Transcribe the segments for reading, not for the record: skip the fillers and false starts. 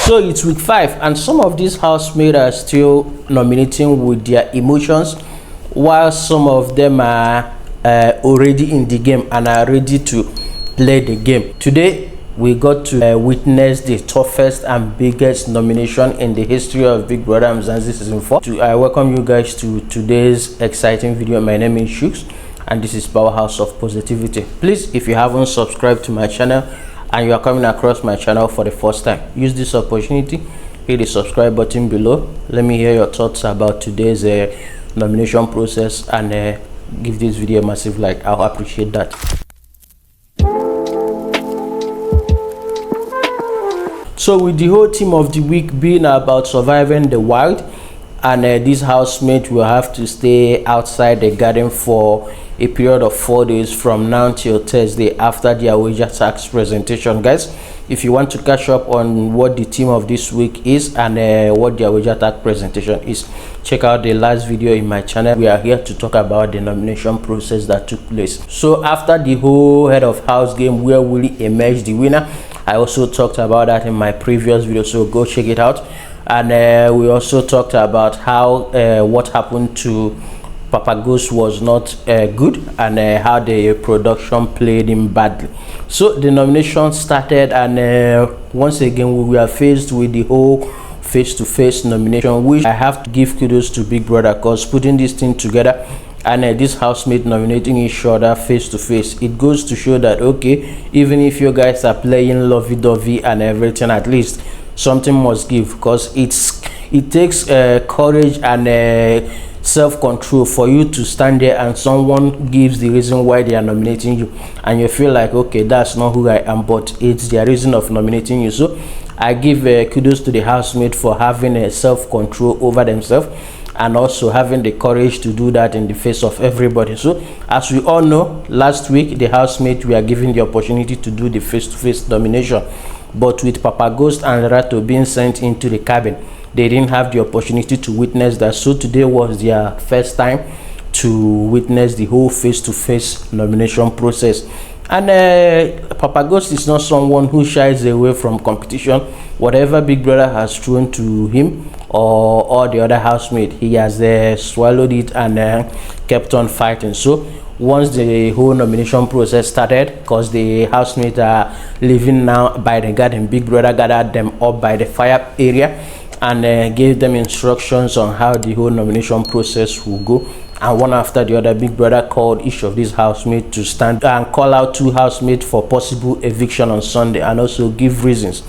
So it's week 5 and some of these housemates are still nominating with their emotions, while some of them are already in the game and are ready to play the game. Today we got to witness the toughest and biggest nomination in the history of Big Brother Mzansi Season 4. I welcome you guys to today's exciting video. My name is Shooks and this is Powerhouse of Positivity. Please, if you haven't subscribed to my channel and you are coming across my channel for the first time, use this opportunity, hit the subscribe button below. Let me hear your thoughts about today's nomination process and give this video a massive like. I'll appreciate that. So with the whole theme of the week being about surviving the wild, and this housemate will have to stay outside the garden for a period of 4 days from now till Thursday after their wager tax presentation. Guys, if you want to catch up on what the theme of this week is and what their wager tax presentation is, check out the last video in my channel. We are here to talk about the nomination process that took place. So after the whole head of house game where Willie emerged the winner, I also talked about that in my previous video, so go check it out. And we also talked about how what happened to PapaGhost was not good, and how the production played him badly. So the nomination started, and once again we were faced with the whole face-to-face nomination, which I have to give kudos to Big Brother, because putting this thing together and this housemate nominating each other face to face, it goes to show that okay, even if you guys are playing lovey-dovey and everything, at least something must give, because it takes courage and self-control for you to stand there and someone gives the reason why they are nominating you and you feel like okay, that's not who I am, but it's their reason of nominating you. So I give kudos to the housemate for having self-control over themselves and also having the courage to do that in the face of everybody. So as we all know, last week the housemate were given the opportunity to do the face-to-face nomination, but with PapaGhost and Rato being sent into the cabin, they didn't have the opportunity to witness that. So today was their first time to witness the whole face-to-face nomination process. And PapaGhost is not someone who shies away from competition. Whatever Big Brother has thrown to him or the other housemate, he has swallowed it and kept on fighting. So once the whole nomination process started, because the housemates are living now by the garden, Big Brother gathered them up by the fire area and gave them instructions on how the whole nomination process will go. And one after the other, Big Brother called each of these housemates to stand and call out 2 housemates for possible eviction on Sunday, and also give reasons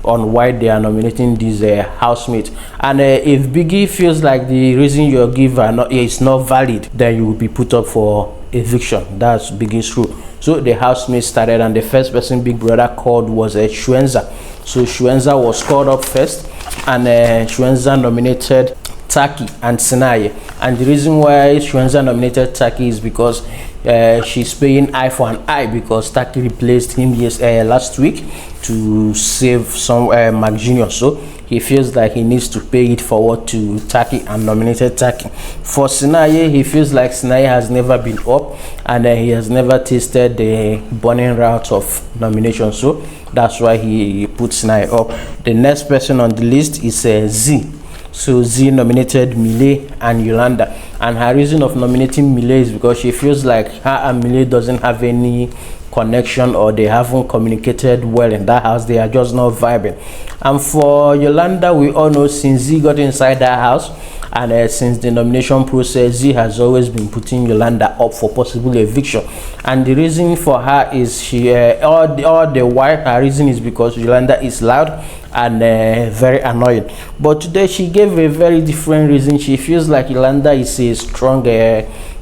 on why they are nominating these housemates. And if Biggie feels like the reason you give is not valid, then you will be put up for eviction. That's Biggie's rule. So the housemates started, and the first person Big Brother called was Shwenza. So Shwenza was called up first, and Shwenza nominated Taki and Sinaye. And the reason why Shwenza nominated Taki is because she's paying eye for an eye, because Taki replaced him last week to save some Mark Jr. So he feels like he needs to pay it forward to Taki and nominated Taki. For Sinaye, he feels like Sinaye has never been up and he has never tasted the burning route of nomination, so that's why he put Sinaye up. The next person on the list is Z. So Z nominated Mile and Yolanda, and her reason of nominating Mile is because she feels like her and Mile doesn't have any connection, or they haven't communicated well in that house. They are just not vibing. And for Yolanda, we all know since Z got inside that house and since the nomination process, Z has always been putting Yolanda up for possible eviction. And the reason for her is she all the while her reason is because Yolanda is loud and very annoying. But today she gave a very different reason. She feels like Yolanda is a strong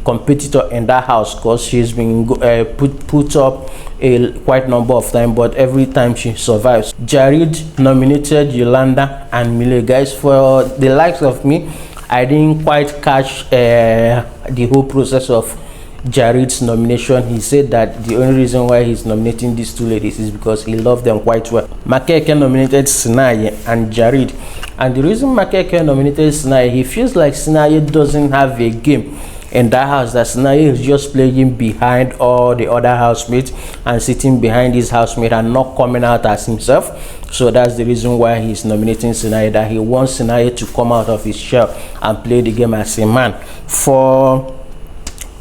competitor in that house, because she's been put up a quite number of times, but every time she survives. Jared nominated Yolanda and Mile. Guys, for the likes of me, I didn't quite catch the whole process of Jared's nomination. He said that the only reason why he's nominating these 2 ladies is because he loved them quite well. Makeke nominated Sinaye and Jared, and the reason Makeke nominated Sinaye, he feels like Sinaye doesn't have a game in that house, that S'ya is just playing behind all the other housemates and sitting behind his housemate and not coming out as himself. So that's the reason why he's nominating S'ya, that he wants S'ya to come out of his shell and play the game as a man. For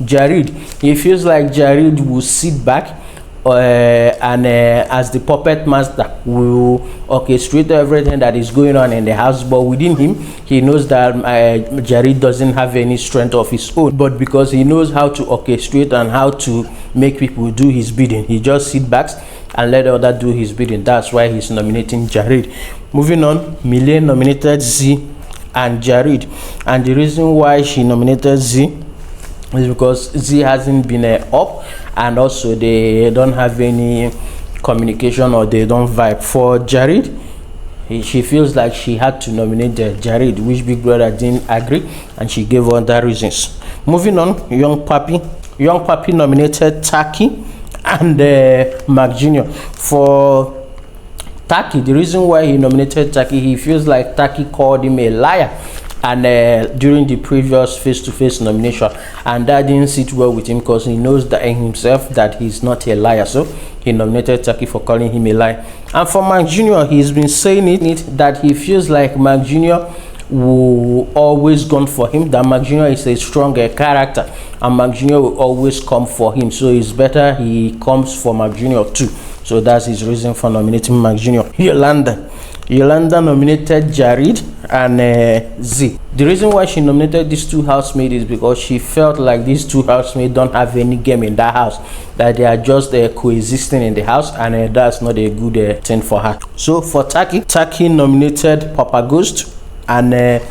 Jared, he feels like Jared will sit back and as the puppet master will orchestrate everything that is going on in the house, but within him he knows that Jared doesn't have any strength of his own, but because he knows how to orchestrate and how to make people do his bidding, he just sit back and let the other do his bidding. That's why he's nominating Jared. Moving on, Mile nominated Z and Jared, and the reason why she nominated Z is because Z hasn't been up, and also they don't have any communication or they don't vibe. For Jared, she feels like she had to nominate Jared, which Big Brother didn't agree, and she gave other reasons. Moving on, Young Papi nominated Taki and Mark Jr. For Taki, the reason why he nominated Taki, he feels like Taki called him a liar and during the previous face-to-face nomination, and that didn't sit well with him because he knows that in himself that he's not a liar, so he nominated Taki for calling him a liar. And for Mark Jr., he's been saying it that he feels like Mark Jr. will always gone for him, that Mark Jr. is a stronger character and Mark Jr. will always come for him, so it's better he comes for Mark Jr. too. So that's his reason for nominating Mark Jr. Yolanda nominated Jared and Z. The reason why she nominated these two housemates is because she felt like these two housemates don't have any game in that house, that they are just coexisting in the house, and that's not a good thing for her. So for Taki nominated PapaGhost and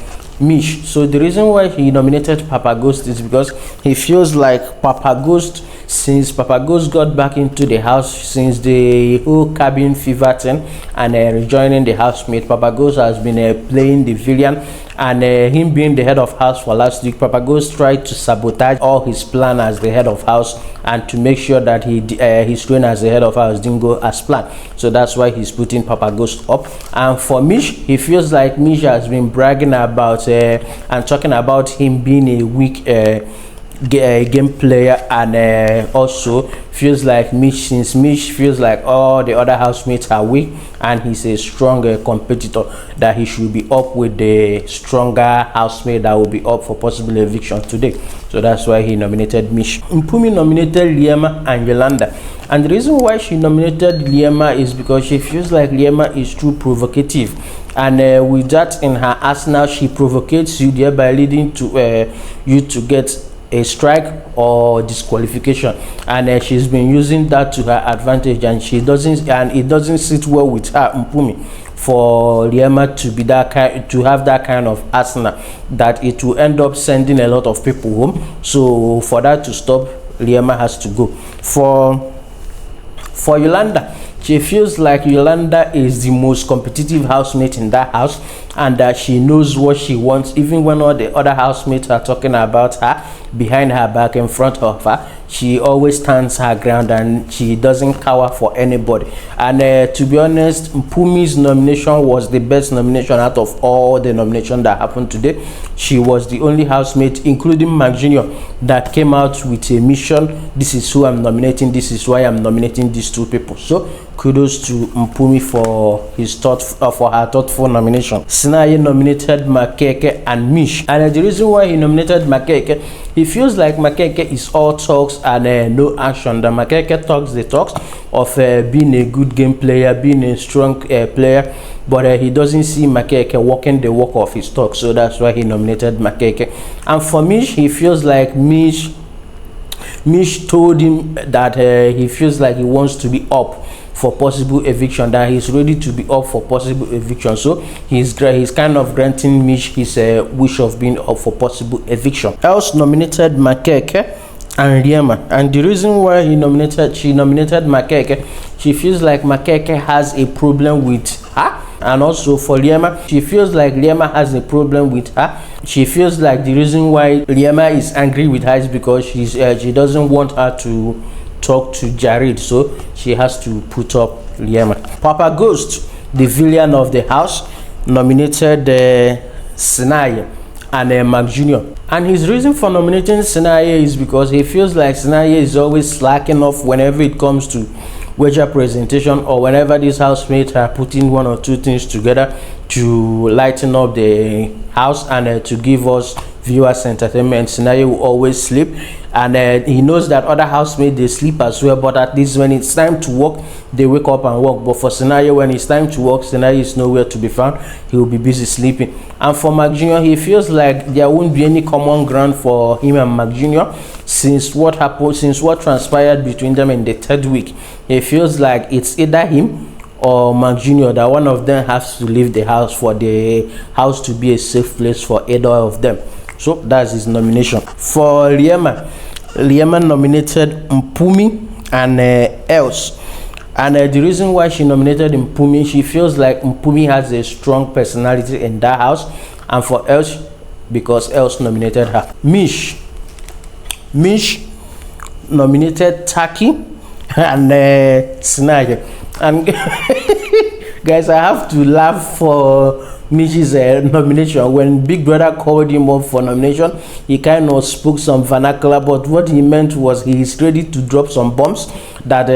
Mish. So the reason why he nominated PapaGhost is because he feels like PapaGhost, since PapaGhost got back into the house since the whole cabin fever thing and rejoining the housemate, PapaGhost has been playing the villain, and him being the head of house for last week, PapaGhost tried to sabotage all his plan as the head of house and to make sure that his reign as the head of house didn't go as planned. So that's why he's putting PapaGhost up. And for Mish, he feels like Mish has been bragging about and talking about him being a weak game player, and also feels like since Mish feels like all the other housemates are weak and he's a stronger competitor, that he should be up with the stronger housemate that will be up for possible eviction today. So that's why he nominated Mish. Mpumi nominated Liema and Yolanda, and the reason why she nominated Liema is because she feels like Liema is too provocative, and with that in her arsenal, she provocates you, thereby leading to you to get a strike or disqualification, and she's been using that to her advantage, and it doesn't sit well with her, Mpumi, for Liema to be to have that kind of arsenal, that it will end up sending a lot of people home. So for that to stop, Liema has to go. For Yolanda, she feels like Yolanda is the most competitive housemate in that house, and that she knows what she wants, even when all the other housemates are talking about her behind her back, in front of her. She always stands her ground and she doesn't cower for anybody. And to be honest, Mpumi's nomination was the best nomination out of all the nominations that happened today. She was the only housemate, including Mark Jr., that came out with a mission: this is who I'm nominating, this is why I'm nominating these two people. So kudos to Mpumi for his for her thoughtful nomination. S'ya nominated Makeke and Mish, and the reason why he nominated Makeke, he feels like Makeke is all talks and no action. The Makeke talks the talks of being a good game player, being a strong player, but he doesn't see Makeke walking the walk of his talk. So that's why he nominated Makeke. And for Mish, he feels like Mish told him that he feels like he wants to be up for possible eviction, that he's ready to be up for possible eviction. So he's kind of granting Mish his wish of being up for possible eviction. Else nominated Makeke and Liema, and the reason why she nominated Makeke, she feels like Makeke has a problem with her. And also for Liema, she feels like Liema has a problem with her. She feels like the reason why Liema is angry with her is because she doesn't want her to talk to Jared, so she has to put up Liema. PapaGhost, the villain of the house, nominated S'ya, and Mark Jr. And his reason for nominating S'ya is because he feels like S'ya is always slacking off whenever it comes to wager presentation, or whenever these housemates are putting one or two things together to lighten up the house and to give us viewers entertainment. S'ya will always sleep, and he knows that other housemates, they sleep as well, but at least when it's time to work, they wake up and work. But for S'ya, when it's time to work, S'ya is nowhere to be found. He will be busy sleeping. And for Mark Jr., he feels like there won't be any common ground for him and Mark Jr. since what happened, since what transpired between them in the third week. He feels like it's either him or Mark Jr. that one of them has to leave the house for the house to be a safe place for either of them. So that's his nomination. For Liema nominated Mpumi and Els. And the reason why she nominated Mpumi, she feels like Mpumi has a strong personality in that house. And for Els, because Els nominated her. Mish nominated Taki and S'ya. And guys, I have to laugh for Mish's nomination. When Big Brother called him up for nomination, he kind of spoke some vernacular, but what he meant was he is ready to drop some bombs, that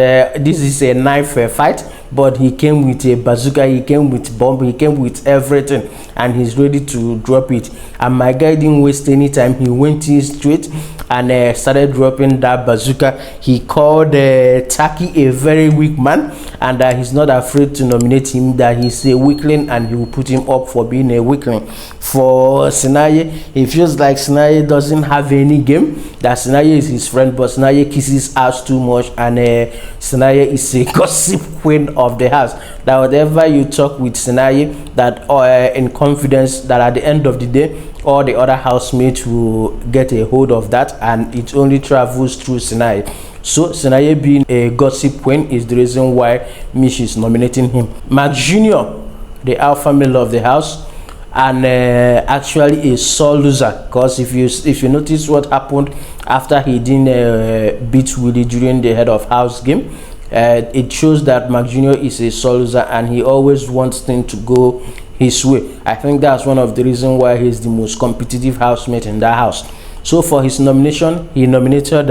this is a knife fight, but he came with a bazooka, he came with bomb, he came with everything, and he's ready to drop it. And my guy didn't waste any time. He went in straight and started dropping that bazooka. He called Taki a very weak man, and he's not afraid to nominate him, that he's a weakling, and he will put him up for being a weakling. For S'ya, he feels like S'ya doesn't have any game, that S'ya is his friend, but S'ya kisses ass too much, and S'ya is a gossip queen of the house, that whatever you talk with S'ya, that in confidence, that at the end of the day, all the other housemates will get a hold of that, and it only travels through S'ya. So S'ya being a gossip queen is the reason why Mish is nominating him. Mark Jr., the alpha male of the house, and actually a sore loser, because if you notice what happened after he didn't beat Willie during the head of house game, it shows that Mark Jr. is a sore loser, and he always wants things to go his way. I think that's one of the reasons why he's the most competitive housemate in that house. So for his nomination, he nominated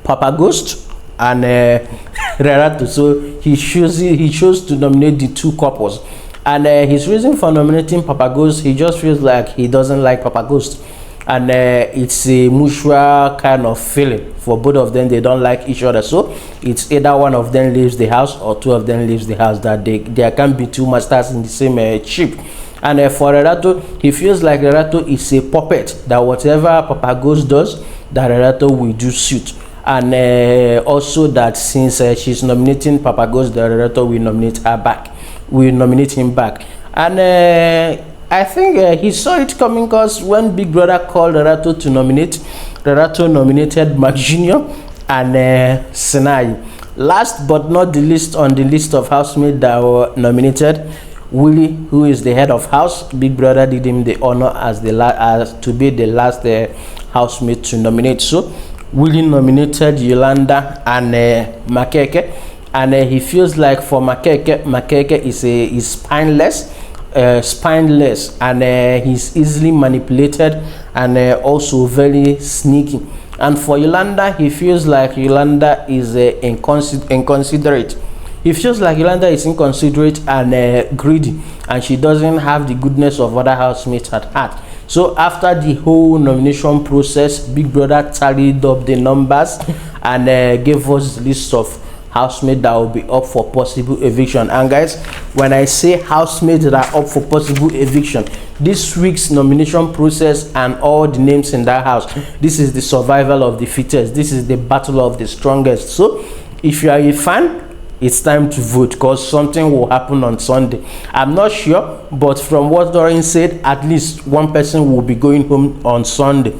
PapaGhost and Rerato. So he chose to nominate the two couples. And his reason for nominating PapaGhost, he just feels like he doesn't like PapaGhost, and it's a mutual kind of feeling for both of them. They don't like each other, so it's either one of them leaves the house or two of them leaves the house, that there can't be two masters in the same ship. And for Rerato, he feels like Rerato is a puppet, that whatever PapaGhost does, that Rerato will do suit. And also that since she's nominating PapaGhost, that Rerato will nominate her back, will nominate him back. And I think he saw it coming, because when Big Brother called Rerato to nominate, Rerato nominated Mark Jr. and S'ya. Last but not the least on the list of housemates that were nominated, Willie, who is the head of house. Big Brother did him the honor as to be the last housemate to nominate. So Willie nominated Yolanda and Makeke, and he feels like for Makeke is spineless, and he's easily manipulated, and also very sneaky. And for Yolanda, he feels like Yolanda is inconsiderate. He feels like Yolanda is inconsiderate and greedy, and she doesn't have the goodness of other housemates at heart. So after the whole nomination process, Big Brother tallied up the numbers and gave us the list of housemates that will be up for possible eviction. And guys, when I say housemates that are up for possible eviction, this week's nomination process and all the names in that house, this is the survival of the fittest, this is the battle of the strongest. So if you are a fan, it's time to vote, because something will happen on Sunday. I'm not sure, but from what Doreen said, at least one person will be going home on Sunday.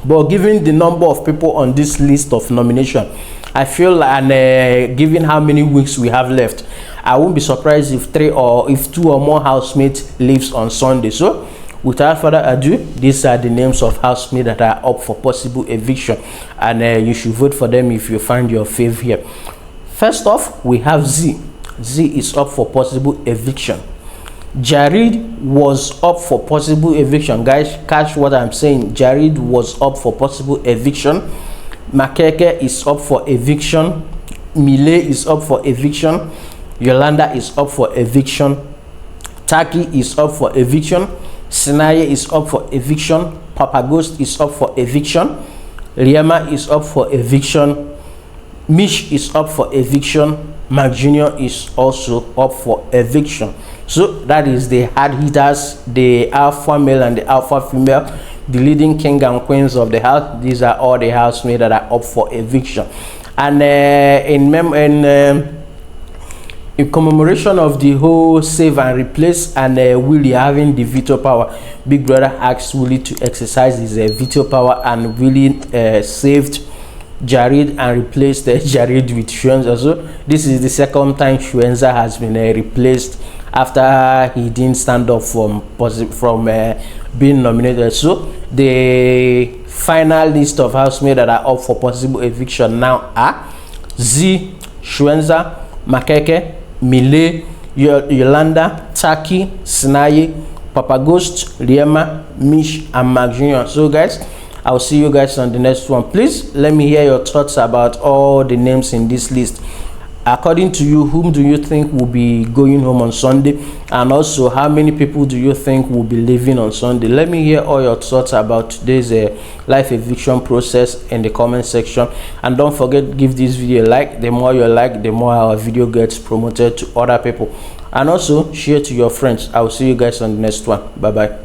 But given the number of people on this list of nomination, I feel, and given how many weeks we have left, I won't be surprised if two or more housemates leaves on Sunday. So without further ado, these are the names of housemates that are up for possible eviction, and you should vote for them if you find your fave here. First off, we have Z. Z is up for possible eviction. Jared was up for possible eviction. Guys, catch what I'm saying. Jared was up for possible eviction. Makeke is up for eviction. Mile is up for eviction. Yolanda is up for eviction. Taki is up for eviction. Sinaye is up for eviction. PapaGhost is up for eviction. Riema is up for eviction. Mish is up for eviction. Mark Jr. is also up for eviction. So that is the hard hitters, the alpha male and the alpha female, the leading king and queens of the house. These are all the housemates that are up for eviction. And in commemoration of the whole save and replace and Willie having the veto power, Big Brother asked Willie to exercise his veto power, and Willie saved Jared and replaced Jared with Shwenza. So this is the second time Shwenza has been replaced after he didn't stand up from being nominated. So the final list of housemates that are up for possible eviction now are Z, Shwenza, Makeke, Mile, Yolanda, Taki, Sinaye, PapaGhost, Riema, Mish, and Mark Jr. So guys, I'll see you guys on the next one. Please let me hear your thoughts about all the names in this list. According to you, whom do you think will be going home on Sunday, and also how many people do you think will be leaving on Sunday? Let me hear all your thoughts about today's live eviction process in the comment section. And don't forget, give this video a like. The more you like, the more our video gets promoted to other people. And also share to your friends. I'll see you guys on the next one. Bye bye.